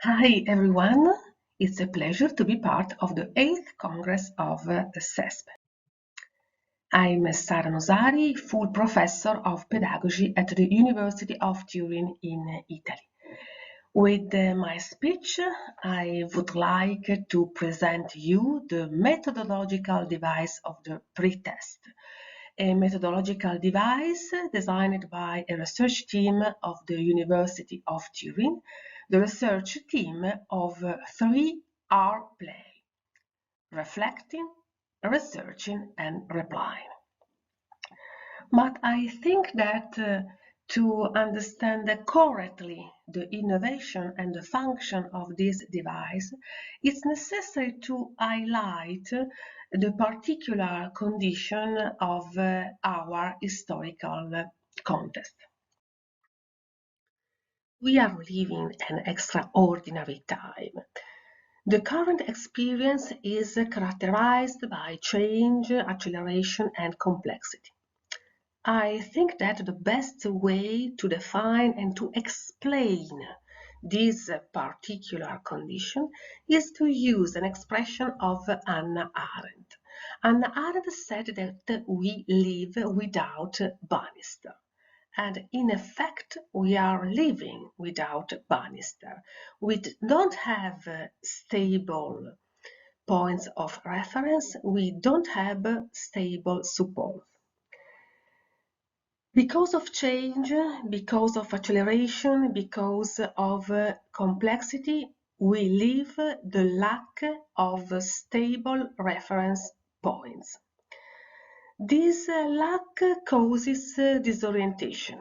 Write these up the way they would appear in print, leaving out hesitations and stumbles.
Hi everyone, it's a pleasure to be part of the 8th Congress of CESPE. I'm Sara Nosari, full professor of pedagogy at the University of Turin in Italy. With my speech, I would like to present you the methodological device of the pretest, a methodological device designed by a research team of the University of Turin, the research team of 3R play: reflecting, researching, and replying. But I think that to understand correctly the innovation and the function of this device, it's necessary to highlight the particular condition of our historical context. We are living an extraordinary time. The current experience is characterized by change, acceleration, and complexity. I think that the best way to define and to explain this particular condition is to use an expression of Hannah Arendt. Hannah Arendt said that we live without banister. And in effect, we are living without banister. We don't have stable points of reference. We don't have stable support. Because of change, because of acceleration, because of complexity, we live the lack of stable reference points. This lack causes disorientation.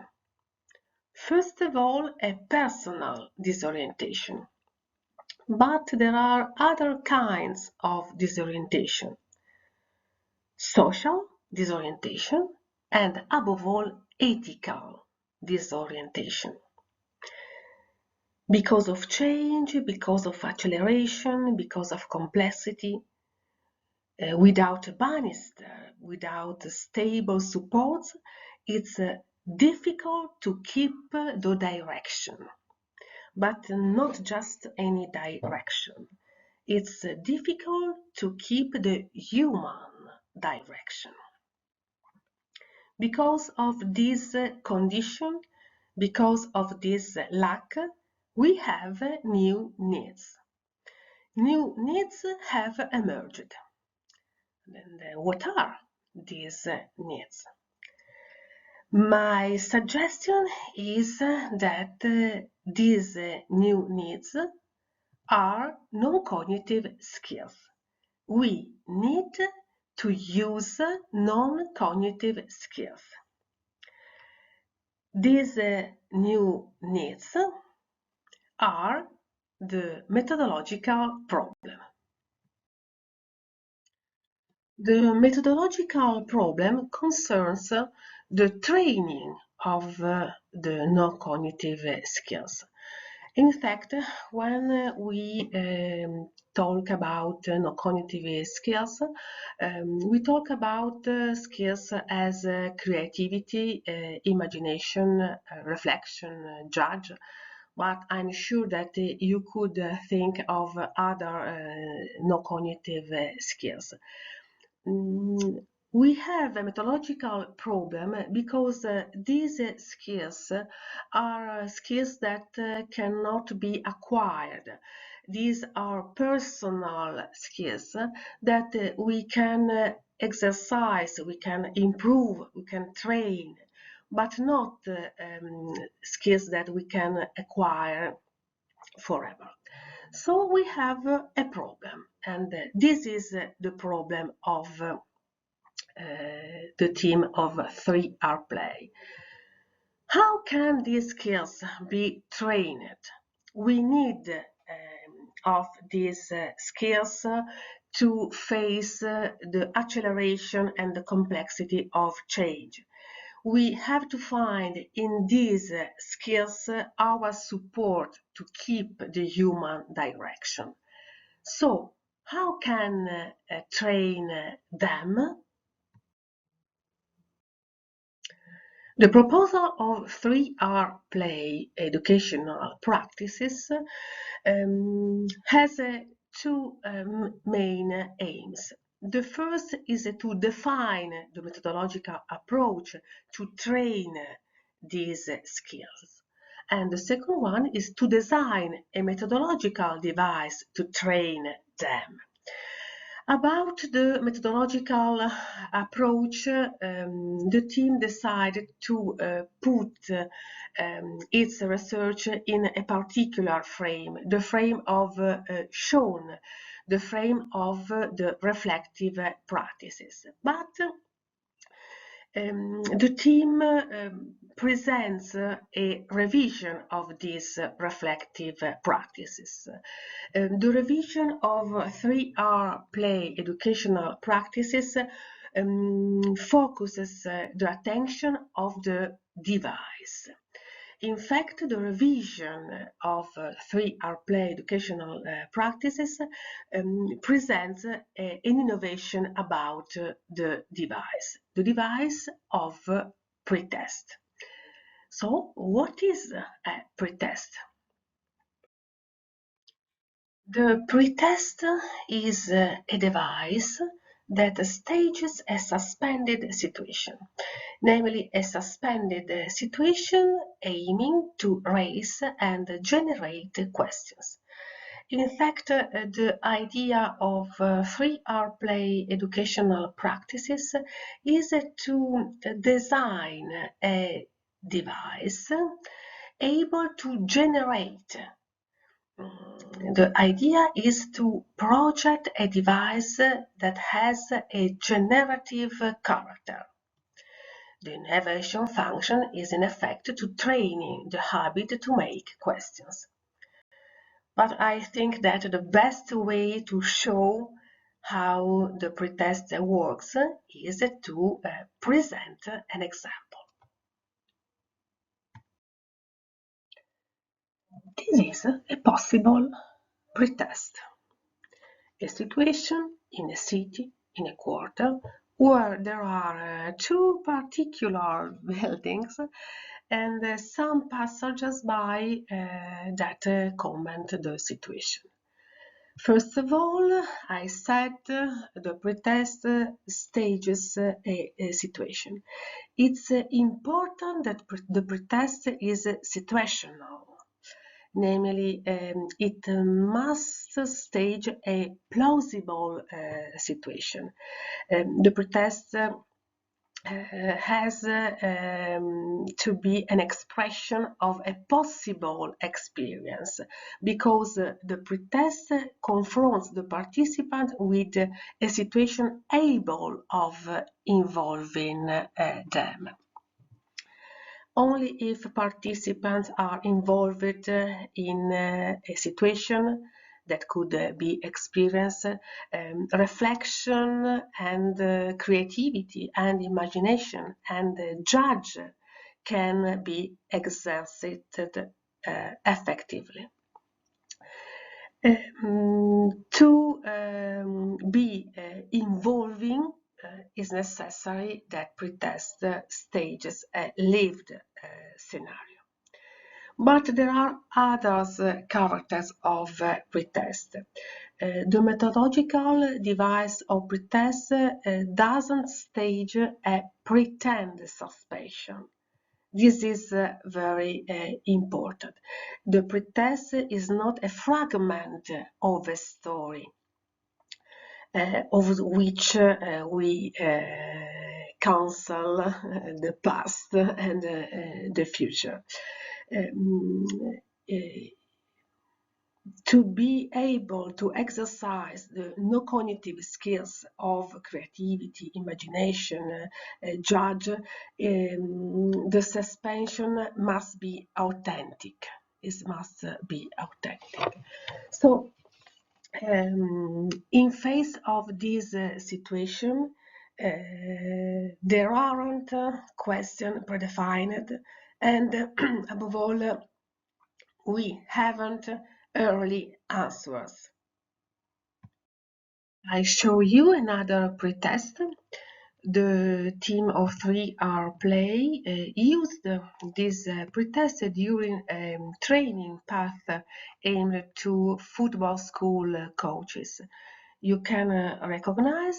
First of all, a personal disorientation. But there are other kinds of disorientation. Social disorientation and, above all, ethical disorientation. Because of change, because of acceleration, because of complexity, without a banister, without stable supports, it's difficult to keep the direction. But not just any direction. It's difficult to keep the human direction. Because of this condition, because of this lack, we have new needs. New needs have emerged. And what are these needs? My suggestion is that these new needs are non-cognitive skills. We need to use non-cognitive skills. These new needs are the methodological problem. The methodological problem concerns the training of the non-cognitive skills. In fact, when we talk about non-cognitive skills, we talk about skills as creativity, imagination, reflection, judge, but I'm sure that you could think of other non-cognitive skills. We have a methodological problem because these skills are skills that cannot be acquired. These are personal skills that we can exercise, we can improve, we can train, but not skills that we can acquire forever. So we have a problem, and this is the problem of the team of 3R play. How can these skills be trained? We need of these skills to face the acceleration and the complexity of change. We have to find in these skills our support to keep the human direction. So, how can train them? The proposal of 3R play educational practices has two main aims. The first is to define the methodological approach to train these skills. And the second one is to design a methodological device to train them. About the methodological approach, the team decided to put its research in a particular frame, the frame of shown, the frame of the reflective practices. But the team presents a revision of these reflective practices. The revision of 3R play educational practices focuses the attention of the device. In fact, the revision of 3R play educational practices presents an innovation about the device of pretest. So, what is a pretest? The pretest is a device that stages a suspended situation, namely a suspended situation aiming to raise and generate questions. In fact, the idea of 3R play educational practices is to design a device able to generate. The idea is to project a device that has a generative character. The innovation function is in effect to training the habit to make questions. But I think that the best way to show how the pretest works is to present an example. This is a possible pretest. A situation in a city, in a quarter, where there are two particular buildings and some passengers by that comment the situation. First of all, I said the pretest stages a situation. It's important that the pretest is situational. Namely, it must stage a plausible situation. The pretest has to be an expression of a possible experience because the pretest confronts the participant with a situation able of involving them. Only if participants are involved in a situation that could be experienced, reflection and creativity and imagination and judge can be exercised effectively. To be involving is necessary that pretest stages a lived scenario. But there are other characters of pretest. The methodological device of pretest doesn't stage a pretend suspicion. This is very important. The pretest is not a fragment of a story of which we counsel the past and the future. To be able to exercise the no-cognitive skills of creativity, imagination, judge, the suspension must be authentic. It must be authentic. So, in face of this situation, there aren't questions predefined, and above all, we haven't early answers. I show you another pretest. The team of 3R play used this pretest during a training path aimed to football school coaches. You can recognize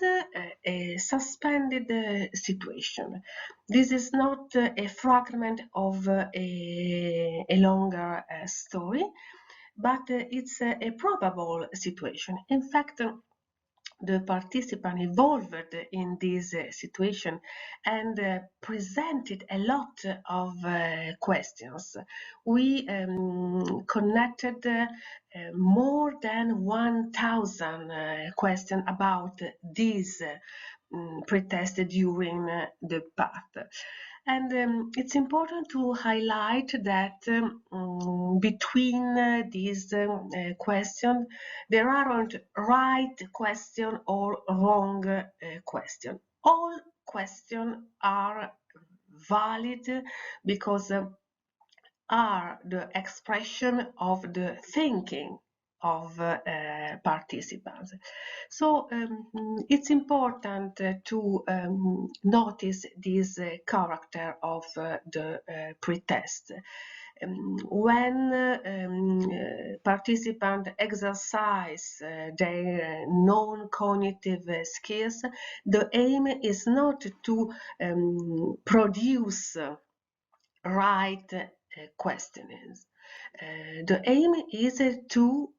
a suspended situation. This is not a fragment of a longer story, but it's a probable situation. In fact, the participant evolved in this situation and presented a lot of questions. We connected more than 1,000 questions about this pretest during the path. And it's important to highlight that between these questions, there aren't right question or wrong question. All questions are valid because are the expression of the thinking of participants. So it's important to notice this character of the pretest. When participants exercise their non-cognitive skills, the aim is not to produce right questionings. The aim is to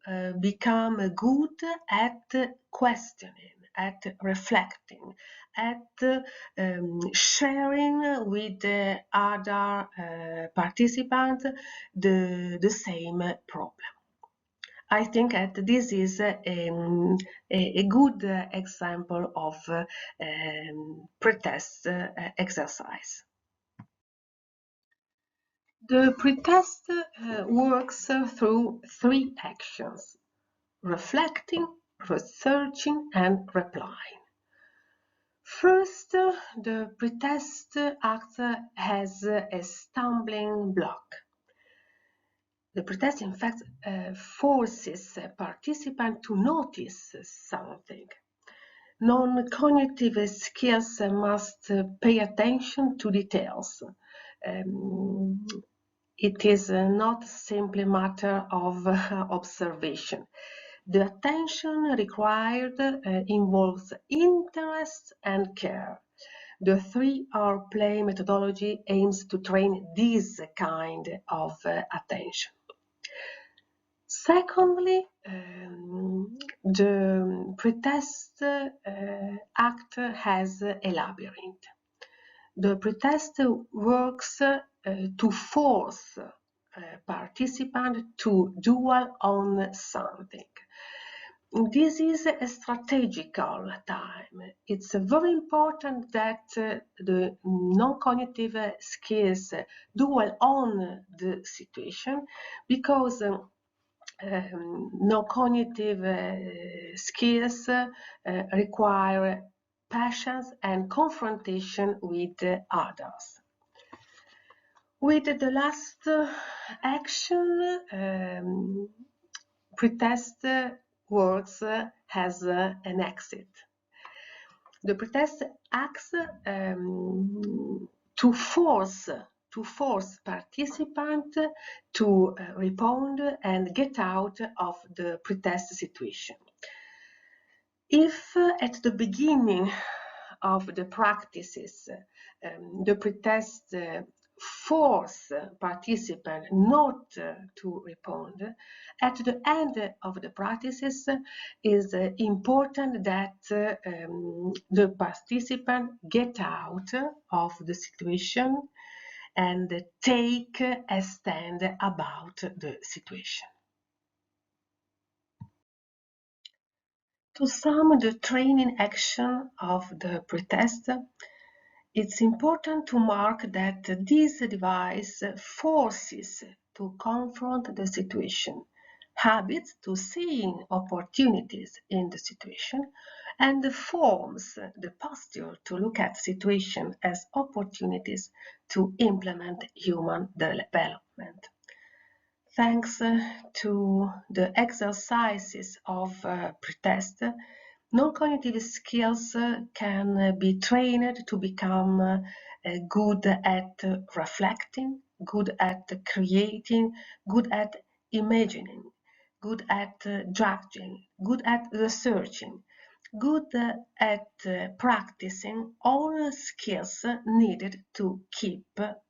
become good at questioning, at reflecting, at sharing with the other participants the same problem. I think that this is a good example of pretest exercise. The pretest works through three actions: reflecting, researching, and replying. First, the pretest acts as a stumbling block. The pretest, in fact, forces participants to notice something. Non-cognitive skills must pay attention to details. It is not simply a matter of observation. The attention required involves interest and care. The 3R play methodology aims to train this kind of attention. Secondly, the pretest act has a labyrinth. The pretest works to force participants to dwell on something. This is a strategical time. It's very important that the non-cognitive skills dwell on the situation, because non-cognitive skills require patience and confrontation with others. With the last action, pretest works as an exit. The pretest acts to force participants to respond and get out of the pretest situation. If at the beginning of the practices the pretest force participants not to respond, at the end of the practices is important that the participant get out of the situation and take a stand about the situation. To sum the training action of the pretest, it's important to mark that this device forces to confront the situation, habits to seeing opportunities in the situation, and forms the posture to look at situation as opportunities to implement human development. Thanks to the exercises of pretest, Non-cognitive skills can be trained to become good at reflecting, good at creating, good at imagining, good at judging, good at researching, good at practicing all skills needed to keep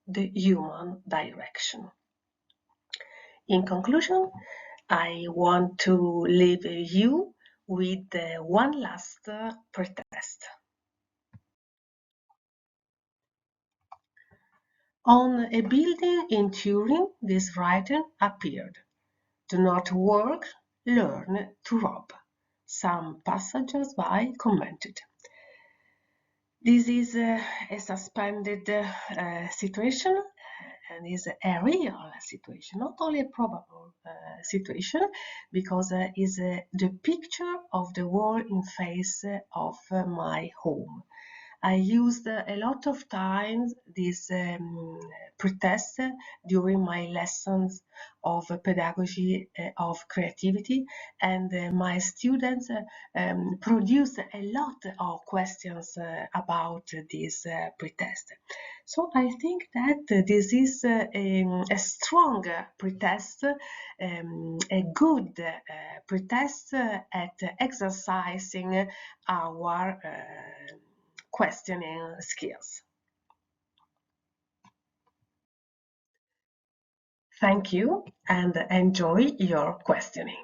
the human direction. In conclusion, I want to leave you with one last pretest. On a building in Turin, this writing appeared: "Do not work, learn to rob." Some passers-by commented. This is a suspended situation, and is a real situation, not only a probable situation, because is the picture of the wall in face of my home. I used a lot of times this pretest during my lessons of pedagogy of creativity, and my students produced a lot of questions about this pretest. So I think that this is a strong pretest, a good pretest at exercising our questioning skills. Thank you and enjoy your questioning.